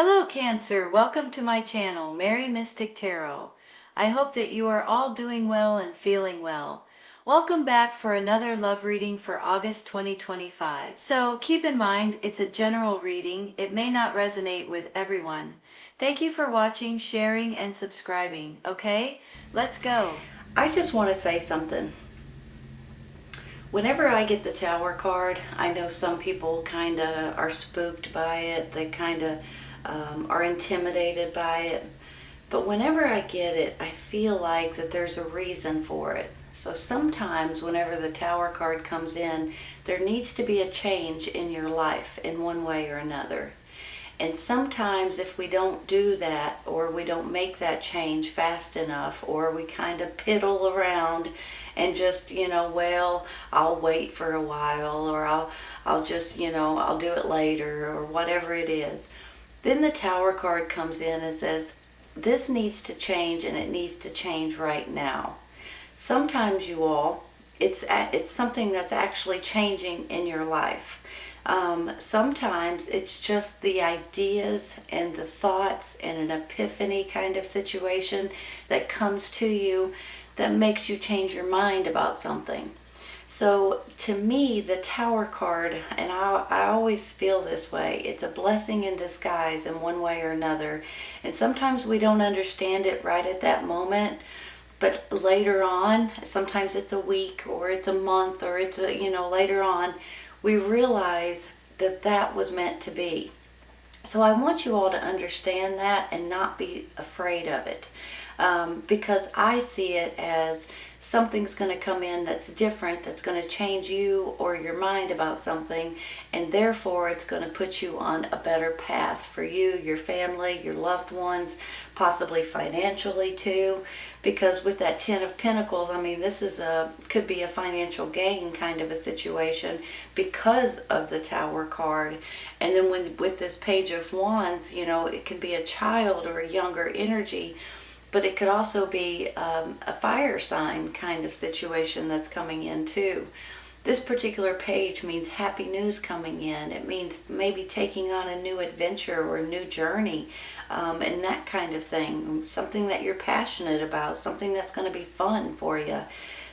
Hello Cancer, welcome to my channel, Mary Mystic Tarot. I hope that you are all doing well and feeling well. Welcome back for another love reading for August 2025. So keep in mind, it's a general reading. It may not resonate with everyone. Thank you for watching, sharing, and subscribing. Okay, let's go. I just want to say something. Whenever I get the Tower card, I know some people kind of are spooked by it. They kind of are intimidated by it. But whenever I get it, I feel like that there's a reason for it. So sometimes whenever the Tower card comes in, there needs to be a change in your life in one way or another. And sometimes if we don't do that, or we don't make that change fast enough, or we kind of piddle around and just, well, I'll wait for a while, or I'll just, I'll do it later, or whatever it is. Then the Tower card comes in and says, this needs to change, and it needs to change right now. Sometimes, you all, it's something that's actually changing in your life. Sometimes it's just the ideas and the thoughts and an epiphany kind of situation that comes to you that makes you change your mind about something. So to me, the Tower card, and I always feel this way, it's a blessing in disguise in one way or another. And sometimes we don't understand it right at that moment, but later on, sometimes it's a week or it's a month or it's later on, we realize that that was meant to be. So I want you all to understand that and not be afraid of it, because I see it as something's going to come in that's different, that's going to change you or your mind about something, and therefore it's going to put you on a better path for you, your family, your loved ones, possibly financially too. Because with that Ten of Pentacles, I mean, this is could be a financial gain kind of a situation because of the Tower card. And then with this Page of Wands, it can be a child or a younger energy, but it could also be a fire sign kind of situation that's coming in too. This particular page means happy news coming in. It means maybe taking on a new adventure or a new journey, and that kind of thing. Something that you're passionate about, something that's going to be fun for you.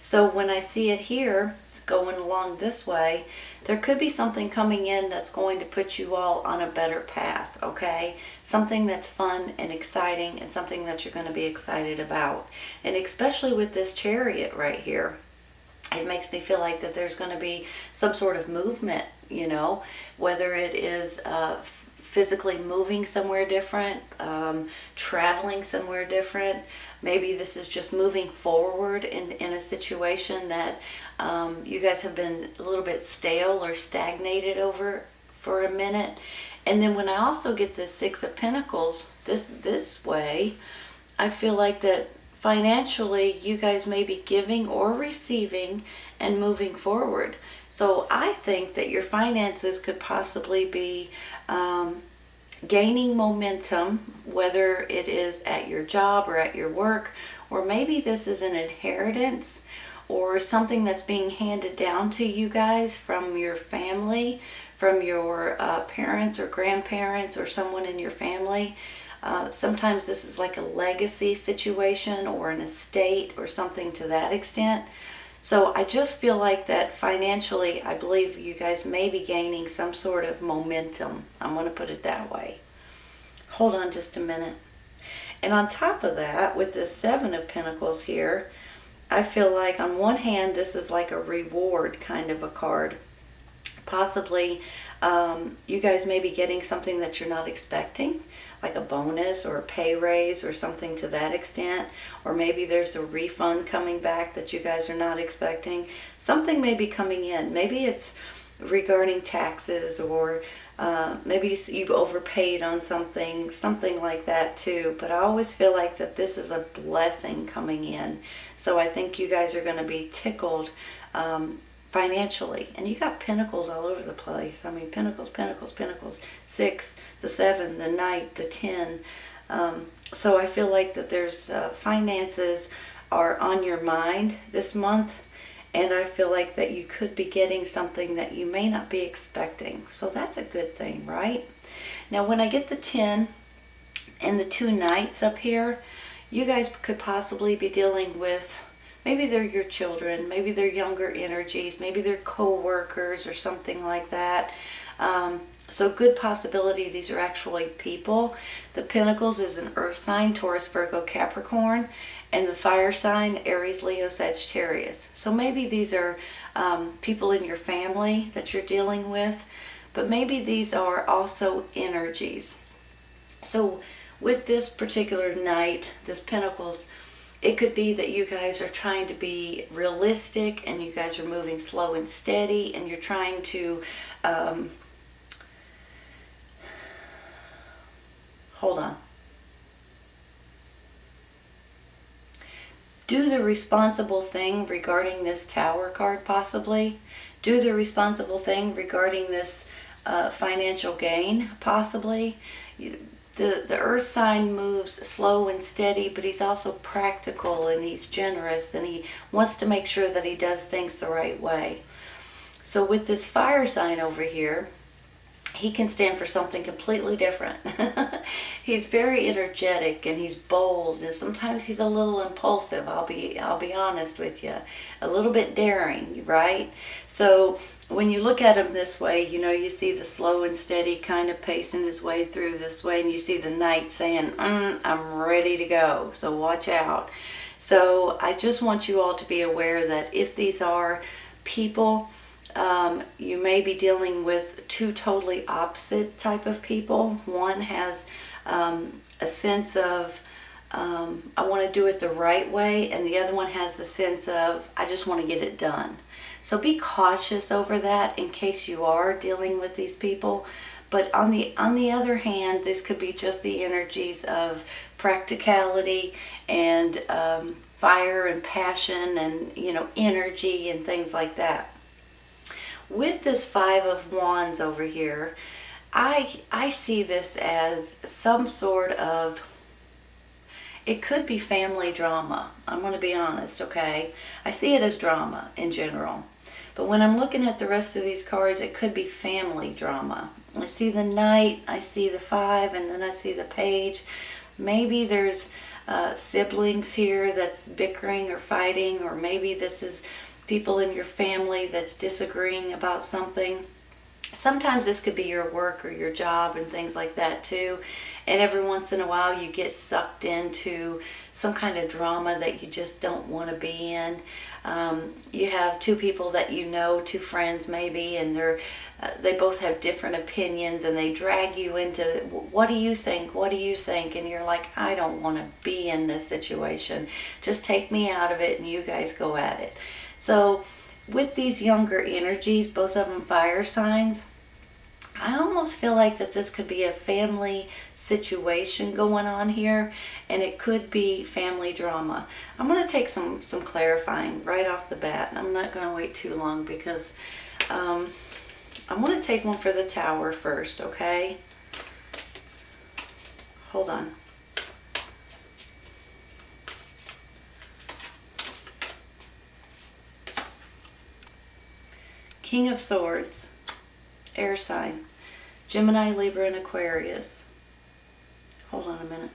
So when I see it here, it's going along this way, there could be something coming in that's going to put you all on a better path, okay? Something that's fun and exciting, and something that you're going to be excited about. And especially with this Chariot right here, it makes me feel like that there's going to be some sort of movement, whether it is physically moving somewhere different, traveling somewhere different. Maybe this is just moving forward in a situation that you guys have been a little bit stale or stagnated over for a minute. And then when I also get the Six of Pentacles this way, I feel like that financially, you guys may be giving or receiving and moving forward. So I think that your finances could possibly be gaining momentum, whether it is at your job or at your work, or maybe this is an inheritance or something that's being handed down to you guys from your family, from your parents or grandparents or someone in your family. Sometimes this is like a legacy situation or an estate or something to that extent. So I just feel like that financially, I believe you guys may be gaining some sort of momentum. I'm going to put it that way. Hold on just a minute. And on top of that, with the Seven of Pentacles here, I feel like on one hand, this is like a reward kind of a card. Possibly you guys may be getting something that you're not expecting, like a bonus or a pay raise or something to that extent. Or maybe there's a refund coming back that you guys are not expecting. Something may be coming in. Maybe it's regarding taxes, or maybe you've overpaid on something like that too. But I always feel like that this is a blessing coming in. So I think you guys are going to be tickled financially. And you got pentacles all over the place. I mean, pentacles, pentacles, pentacles. 6, the 7, the Knight, the 10. So I feel like that there's finances are on your mind this month. And I feel like that you could be getting something that you may not be expecting. So that's a good thing, right? Now when I get the 10 and the 2 knights up here, you guys could possibly be dealing with, maybe they're your children, maybe they're younger energies, maybe they're co-workers or something like that. So good possibility these are actually people. The Pentacles is an earth sign, Taurus, Virgo, Capricorn, and the fire sign, Aries, Leo, Sagittarius. So maybe these are people in your family that you're dealing with, but maybe these are also energies. So with this particular knight, this Pentacles, it could be that you guys are trying to be realistic and you guys are moving slow and steady and you're trying to hold on. Do the responsible thing regarding this Tower card, possibly. Do the responsible thing regarding this financial gain, possibly. The earth sign moves slow and steady, but he's also practical and he's generous and he wants to make sure that he does things the right way. So with this fire sign over here, he can stand for something completely different. He's very energetic and he's bold, and sometimes he's a little impulsive. I'll be honest with you, a little bit daring, right? So when you look at him this way, you know, you see the slow and steady kind of pacing his way through this way, and you see the knight saying, I'm ready to go, so watch out. So I just want you all to be aware that if these are people, you may be dealing with 2 totally opposite type of people. One has a sense of, I want to do it the right way, and the other one has the sense of, I just want to get it done. So be cautious over that in case you are dealing with these people. But on the other hand, this could be just the energies of practicality and fire and passion and, you know, energy and things like that. With this 5 of Wands over here, I see this as some sort of, it could be family drama. I'm going to be honest, okay? I see it as drama in general. But when I'm looking at the rest of these cards, it could be family drama. I see the Knight, I see the 5, and then I see the Page. Maybe there's siblings here that's bickering or fighting, or maybe this is people in your family that's disagreeing about something. Sometimes this could be your work or your job and things like that too. And every once in a while you get sucked into some kind of drama that you just don't want to be in. You have 2 people that you know, 2 friends maybe, and they both have different opinions, and they drag you into, what do you think? What do you think? And you're like, I don't want to be in this situation. Just take me out of it and you guys go at it. So with these younger energies, both of them fire signs, I almost feel like that this could be a family situation going on here, and it could be family drama. I'm going to take some clarifying right off the bat. I'm not going to wait too long because I'm going to take one for the Tower first, okay? Hold on. King of Swords, air sign, Gemini, Libra, and Aquarius. Hold on a minute.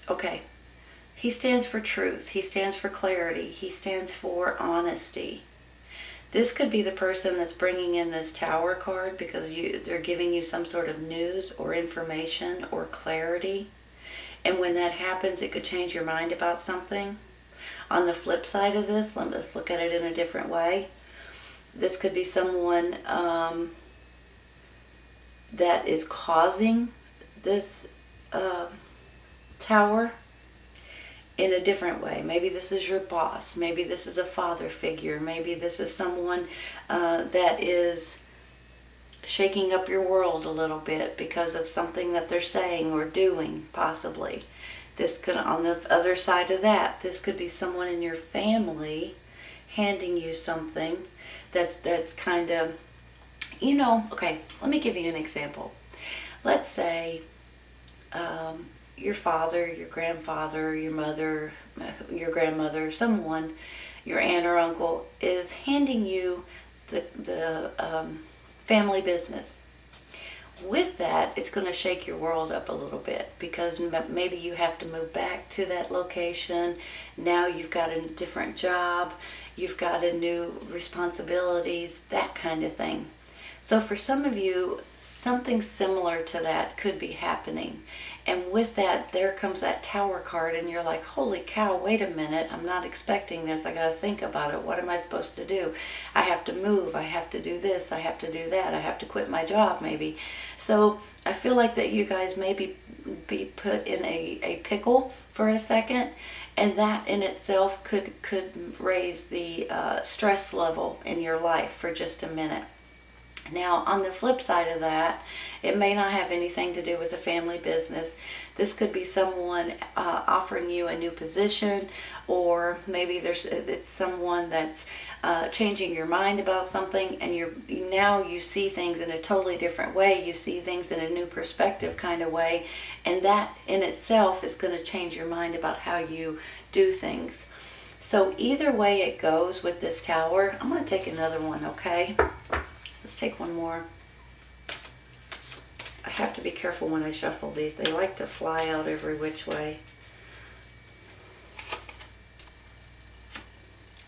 Okay. He stands for truth. He stands for clarity. He stands for honesty. This could be the person that's bringing in this Tower card because they're giving you some sort of news or information or clarity. And when that happens, it could change your mind about something. On the flip side of this, let's look at it in a different way. This could be someone that is causing this Tower in a different way. Maybe this is your boss. Maybe this is a father figure. Maybe this is someone that is shaking up your world a little bit because of something that they're saying or doing, possibly. This could, on the other side of that, this could be someone in your family handing you something that's kind of, you know, okay, let me give you an example. Let's say your father, your grandfather, your mother, your grandmother, someone your aunt or uncle, is handing you the family business. With that, it's going to shake your world up a little bit, because maybe you have to move back to that location. Now you've got a different job, you've got a new responsibilities, that kind of thing. So for some of you, something similar to that could be happening. And with that, there comes that Tower card, and you're like, holy cow, wait a minute, I'm not expecting this. I got to think about it. What am I supposed to do? I have to move. I have to do this. I have to do that. I have to quit my job maybe. So I feel like that you guys may be put in a pickle for a second, and that in itself could raise the stress level in your life for just a minute. Now, on the flip side of that, it may not have anything to do with a family business. This could be someone offering you a new position, or maybe it's someone that's changing your mind about something, and now you see things in a totally different way. You see things in a new perspective kind of way, and that in itself is going to change your mind about how you do things. So either way it goes with this Tower, I'm going to take another one, okay? Let's take one more. I have to be careful when I shuffle these. They like to fly out every which way.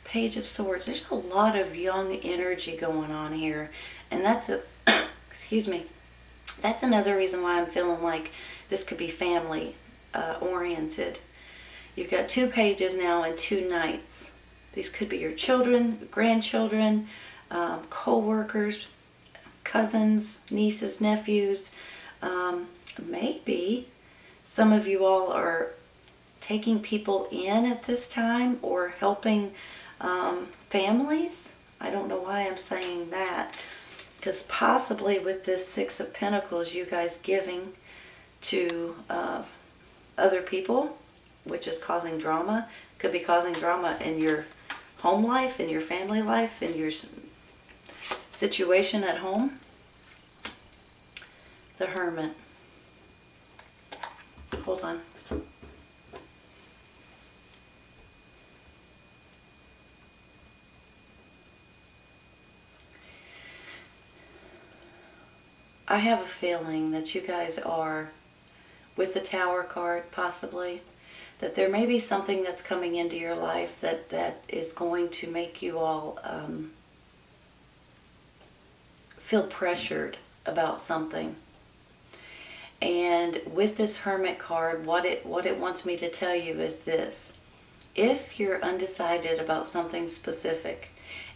Page of Swords. There's a lot of young energy going on here. And that's excuse me. That's another reason why I'm feeling like this could be family oriented. You've got 2 pages now and 2 knights. These could be your children, grandchildren, co-workers, cousins, nieces, nephews. Maybe some of you all are taking people in at this time, or helping families. I don't know why I'm saying that, because possibly with this 6 of Pentacles, you guys giving to other people, which is causing drama. Could be causing drama in your home life, in your family life, in your situation at home. The Hermit. Hold on. I have a feeling that you guys are, with the Tower card possibly, that there may be something that's coming into your life that is going to make you all feel pressured about something. And with this Hermit card, what it wants me to tell you is this. If you're undecided about something specific,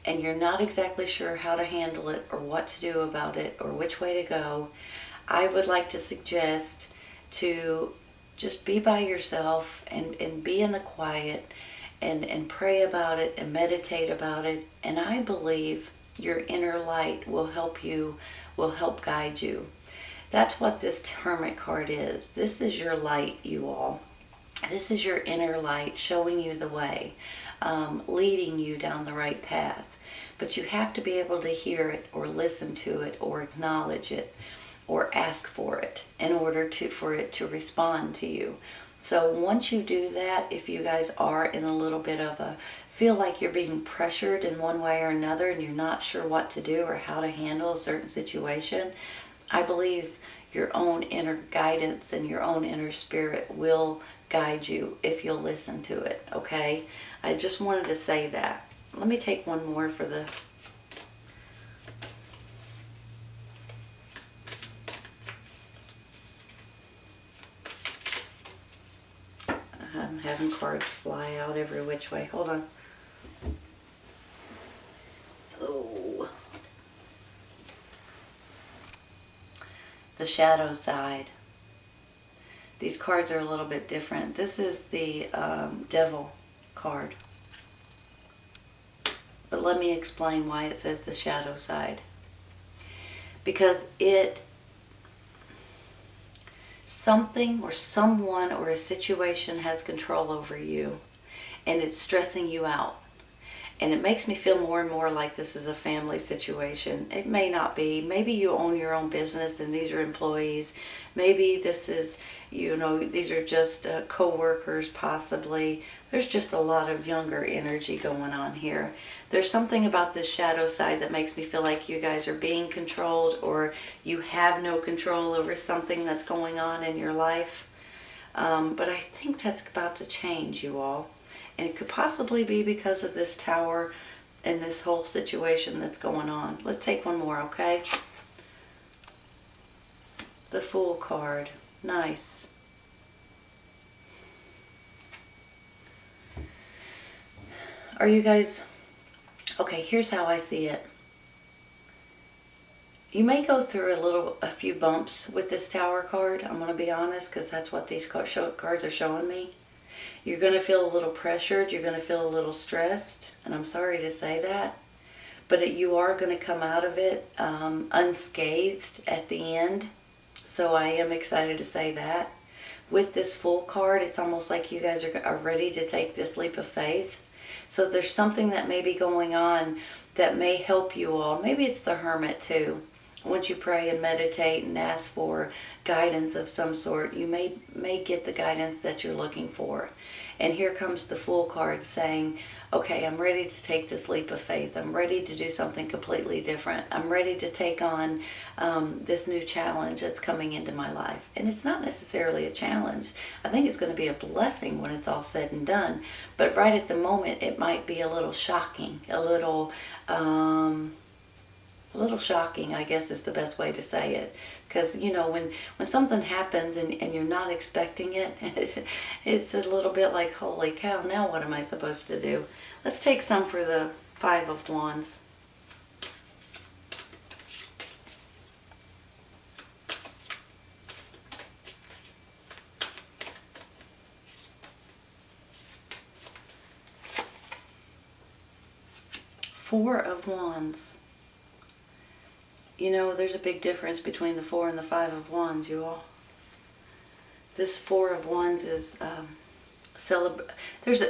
and you're not exactly sure how to handle it, or what to do about it, or which way to go, I would like to suggest to just be by yourself and be in the quiet and pray about it and meditate about it. And I believe your inner light will help you, will help guide you. That's what this Hermit card is. This is your light, you all. This is your inner light showing you the way, leading you down the right path. But you have to be able to hear it, or listen to it, or acknowledge it, or ask for it in order for it to respond to you. So once you do that, if you guys are in a little bit of feel like you're being pressured in one way or another, and you're not sure what to do or how to handle a certain situation, I believe your own inner guidance and your own inner spirit will guide you if you'll listen to it, okay? I just wanted to say that. Let me take one more for the... I'm having cards fly out every which way. Hold on. Oh. The shadow side. These cards are a little bit different. This is the Devil card. But let me explain why it says the shadow side. Because something or someone or a situation has control over you, and it's stressing you out. And it makes me feel more and more like this is a family situation. It may not be. Maybe you own your own business and these are employees. Maybe this is, these are just co-workers possibly. There's just a lot of younger energy going on here. There's something about this shadow side that makes me feel like you guys are being controlled, or you have no control over something that's going on in your life. But I think that's about to change, you all. And it could possibly be because of this tower and this whole situation that's going on. Let's take one more, okay? The Fool card. Nice. Are you guys... Okay, here's how I see it. You may go through a few bumps with this Tower card. I'm going to be honest, because that's what these cards are showing me. You're going to feel a little pressured. You're going to feel a little stressed. And I'm sorry to say that. But you are going to come out of it unscathed at the end. So I am excited to say that. With this Fool card, it's almost like you guys are ready to take this leap of faith. So there's something that may be going on that may help you all. Maybe it's the Hermit too. Once you pray and meditate and ask for guidance of some sort, you may get the guidance that you're looking for. And here comes the Fool card saying, okay, I'm ready to take this leap of faith. I'm ready to do something completely different. I'm ready to take on this new challenge that's coming into my life. And it's not necessarily a challenge. I think it's going to be a blessing when it's all said and done. But right at the moment, it might be a little shocking, a little shocking, I guess is the best way to say it. Because, when something happens and you're not expecting it, it's a little bit like, holy cow, now what am I supposed to do? Let's take some for the Five of Wands. Four of Wands. There's a big difference between the Four and the Five of Wands, you all. This Four of Wands is there's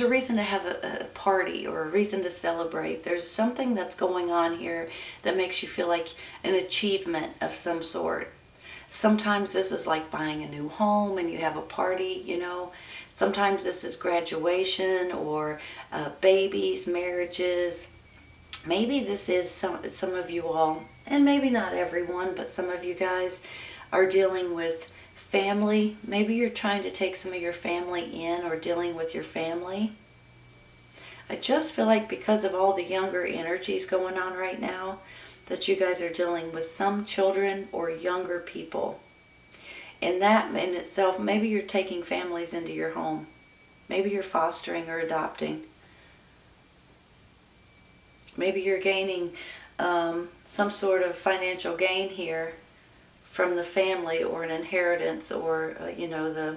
a reason to have a party or a reason to celebrate. There's something that's going on here that makes you feel like an achievement of some sort. Sometimes this is like buying a new home and you have a party, Sometimes this is graduation or babies, marriages. Maybe this is some of you all, and maybe not everyone, but some of you guys are dealing with family. Maybe you're trying to take some of your family in or dealing with your family. I just feel like because of all the younger energies going on right now, that you guys are dealing with some children or younger people. And that in itself, maybe you're taking families into your home. Maybe you're fostering or adopting. Maybe you're gaining some sort of financial gain here from the family, or an inheritance, or, the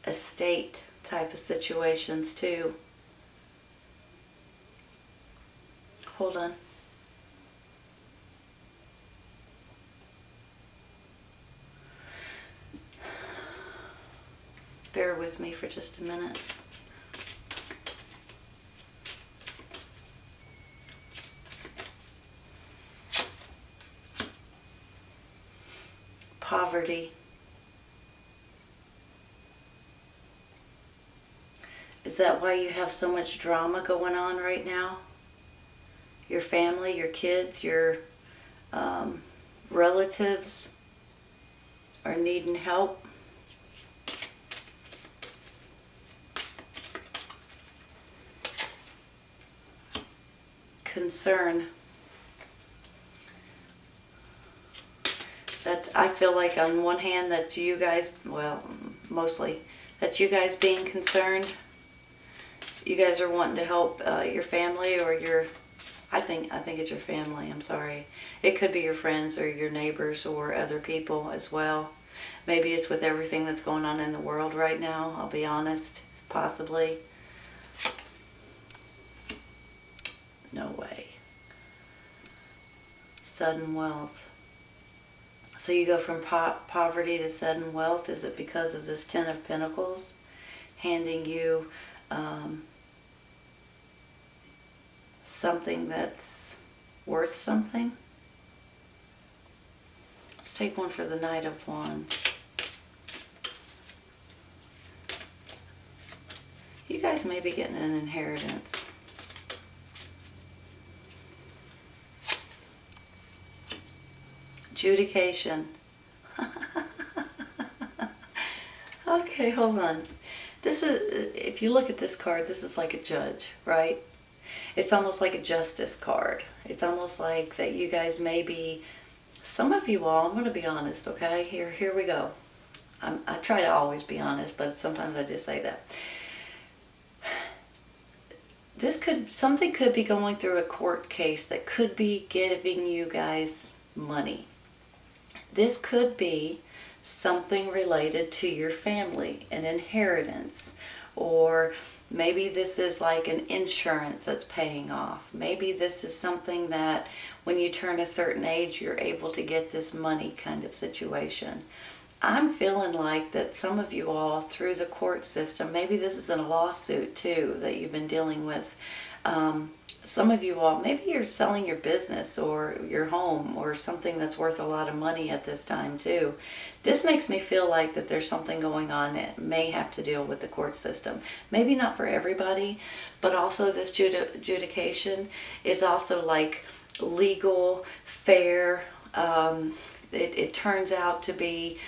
estate type of situations too. Hold on. Bear with me for just a minute. Poverty. Is that why you have so much drama going on right now? Your family, your kids, your relatives are needing help. Concern. I feel like on one hand that's you guys, well, mostly, that's you guys being concerned. You guys are wanting to help your family, or I think it's your family, I'm sorry. It could be your friends or your neighbors or other people as well. Maybe it's with everything that's going on in the world right now, I'll be honest, possibly. No way. Sudden wealth. So you go from poverty to sudden wealth. Is it because of this Ten of Pentacles handing you something that's worth something. Let's take one for the Knight of Wands. You guys may be getting an inheritance. Adjudication. Okay, hold on. This is, if you look at this card, this is like a judge, right? It's almost like a justice card. It's almost like that you guys may be, some of you all, I'm going to be honest, okay? Here we go. I try to always be honest, but sometimes I just say that. Something could be going through a court case that could be giving you guys money. This could be something related to your family, an inheritance, or maybe this is like an insurance that's paying off. Maybe this is something that when you turn a certain age, you're able to get this money kind of situation. I'm feeling like that some of you all through the court system, maybe this is in a lawsuit too that you've been dealing with. Some of you all, maybe you're selling your business or your home or something that's worth a lot of money at this time too. This makes me feel like that there's something going on that may have to deal with the court system. Maybe not for everybody, but also this adjudication is also like legal, fair. It turns out to be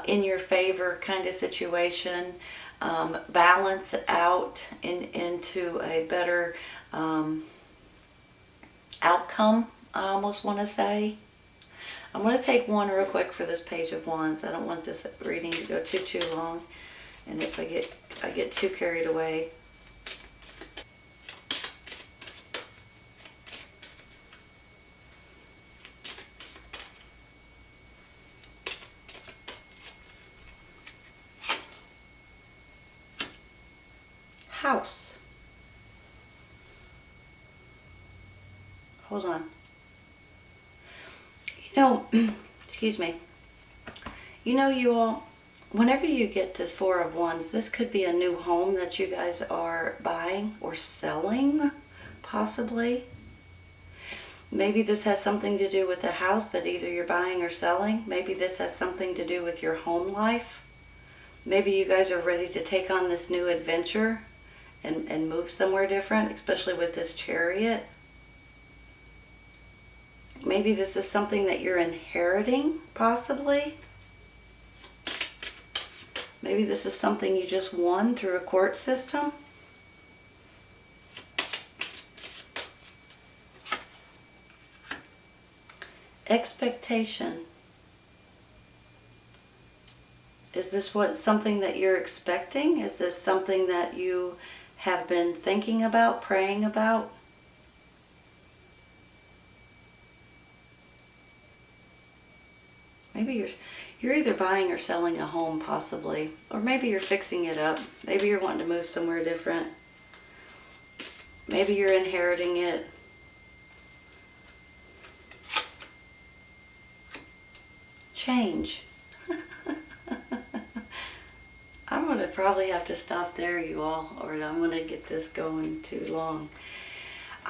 in your favor kind of situation. Balance it out into a better outcome, I almost want to say. I'm going to take one real quick for this Page of Wands. I don't want this reading to go too long, and if I get too carried away. House. Hold on. You know, excuse me. You know, you all, whenever you get this Four of Wands, this could be a new home that you guys are buying or selling, possibly. Maybe this has something to do with the house that either you're buying or selling. Maybe this has something to do with your home life. Maybe you guys are ready to take on this new adventure and move somewhere different, especially with this Chariot. Maybe this is something that you're inheriting, possibly. Maybe this is something you just won through a court system. Expectation. Is this something that you're expecting? Is this something that you have been thinking about, praying about? Maybe you're either buying or selling a home, possibly. Or maybe you're fixing it up. Maybe you're wanting to move somewhere different. Maybe you're inheriting it. Change. I'm going to probably have to stop there, you all, or I'm going to get this going too long.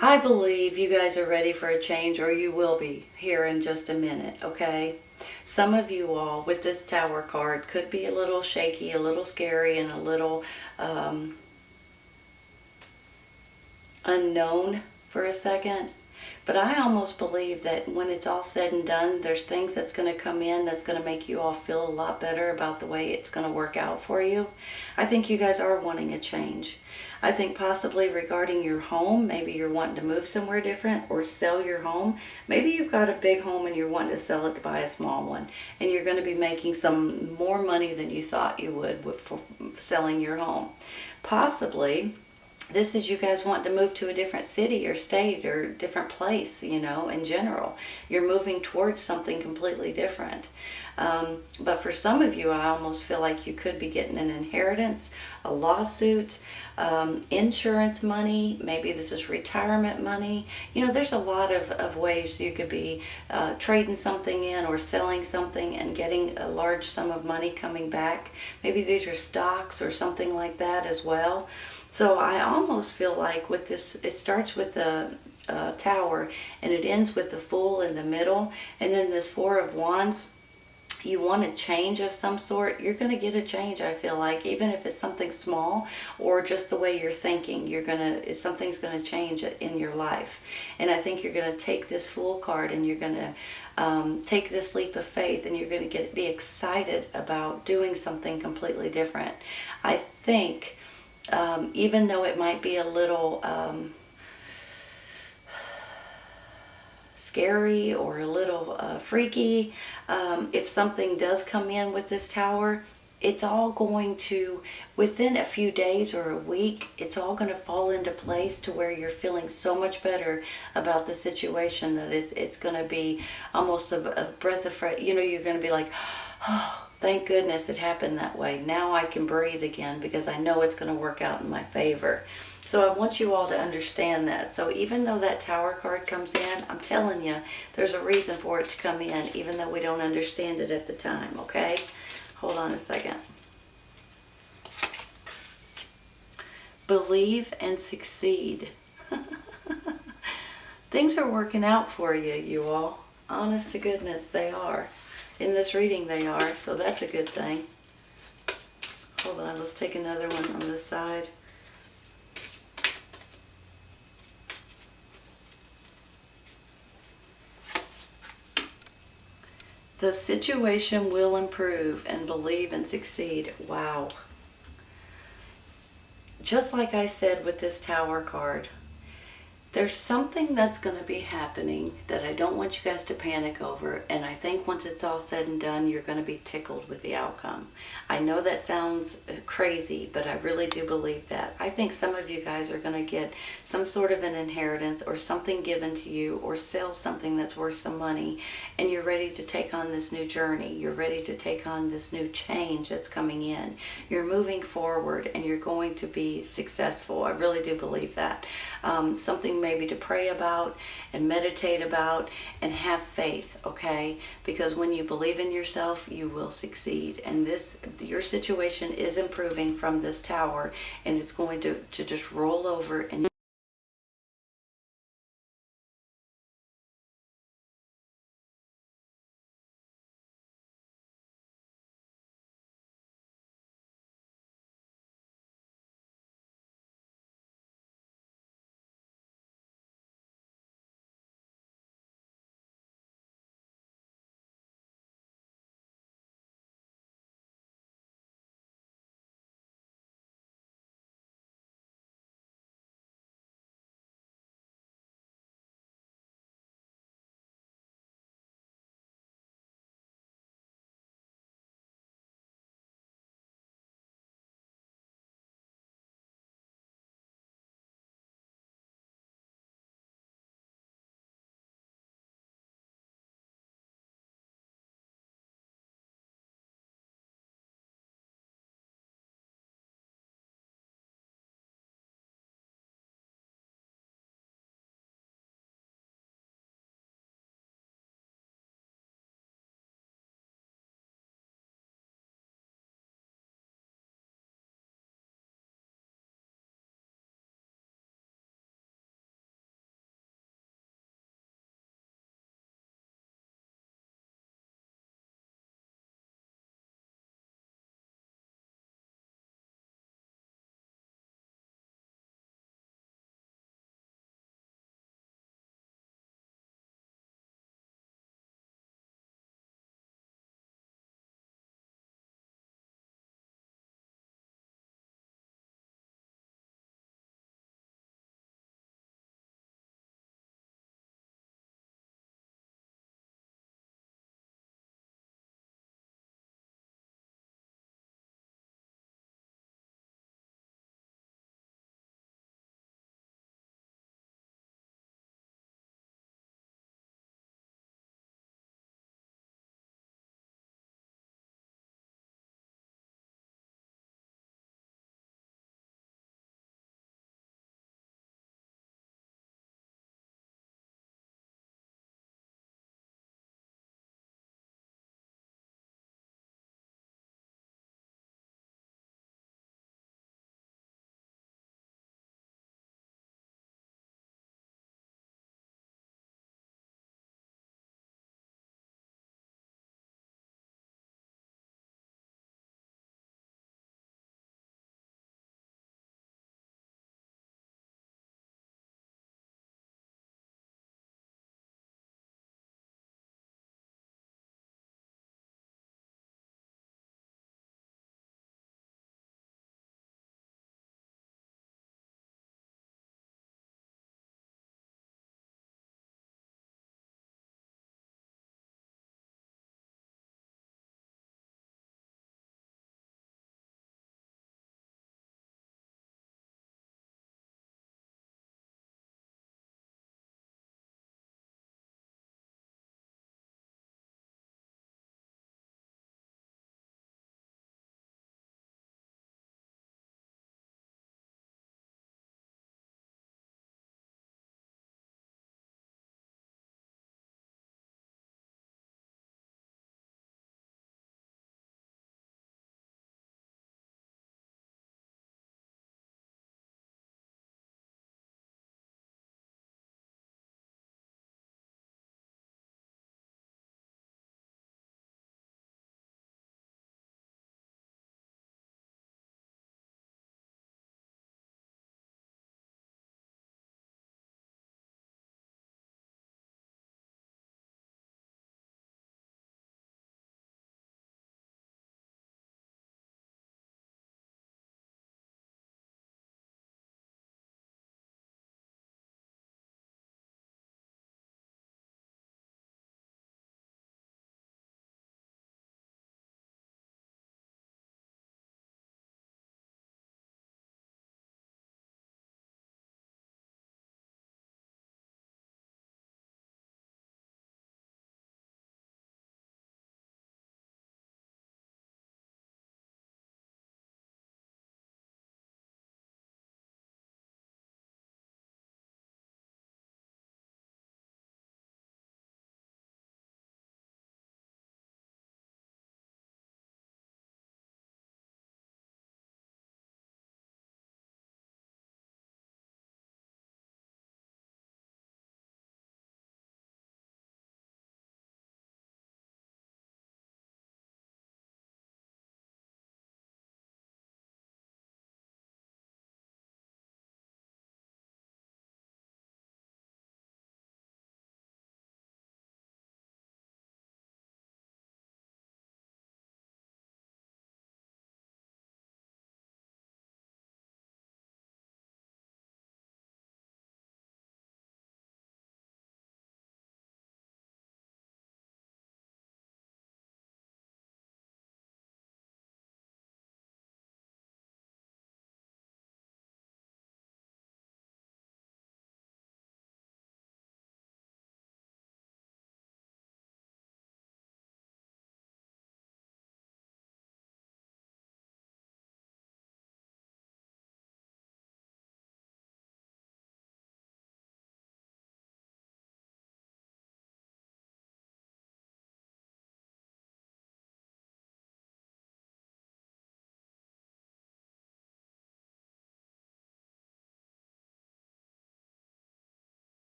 I believe you guys are ready for a change, or you will be here in just a minute, okay? Some of you all with this Tower card could be a little shaky, a little scary, and a little unknown for a second. But I almost believe that when it's all said and done, there's things that's going to come in that's going to make you all feel a lot better about the way it's going to work out for you. I think you guys are wanting a change. I think possibly regarding your home, maybe you're wanting to move somewhere different or sell your home. Maybe you've got a big home and you're wanting to sell it to buy a small one. And you're going to be making some more money than you thought you would for selling your home. Possibly this is you guys want to move to a different city or state or different place, you know, in general. You're moving towards something completely different. But for some of you, I almost feel like you could be getting an inheritance, a lawsuit, insurance money. Maybe this is retirement money. You know, there's a lot of ways you could be trading something in or selling something and getting a large sum of money coming back. Maybe these are stocks or something like that as well. So I almost feel like with this, it starts with a tower, and it ends with the Fool in the middle, and then this Four of Wands. You want a change of some sort, you're going to get a change. I feel like, even if it's something small or just the way you're thinking, something's going to change in your life. And I think you're going to take this Fool card, and you're going to take this leap of faith, and you're going to be excited about doing something completely different. I think even though it might be a little scary or a little freaky, if something does come in with this tower, it's all going to, within a few days or a week, it's all going to fall into place to where you're feeling so much better about the situation that it's going to be almost a breath of fresh, you're going to be like, oh, thank goodness it happened that way. Now I can breathe again because I know it's going to work out in my favor. So I want you all to understand that. So even though that Tower card comes in, I'm telling you, there's a reason for it to come in, even though we don't understand it at the time, okay? Hold on a second. Believe and succeed. Things are working out for you, you all. Honest to goodness, they are. In this reading, they are, so that's a good thing. Hold on, let's take another one on this side. The situation will improve, and believe and succeed. Wow. Just like I said with this Tower card, there's something that's going to be happening that I don't want you guys to panic over, and I think once it's all said and done, you're going to be tickled with the outcome. I know that sounds crazy, but I really do believe that. I think some of you guys are going to get some sort of an inheritance or something given to you, or sell something that's worth some money, and you're ready to take on this new journey. You're ready to take on this new change that's coming in. You're moving forward, and you're going to be successful. I really do believe that. Something maybe to pray about and meditate about and have faith, okay? Because when you believe in yourself, you will succeed. And your situation is improving from this Tower, and it's going to just roll over, and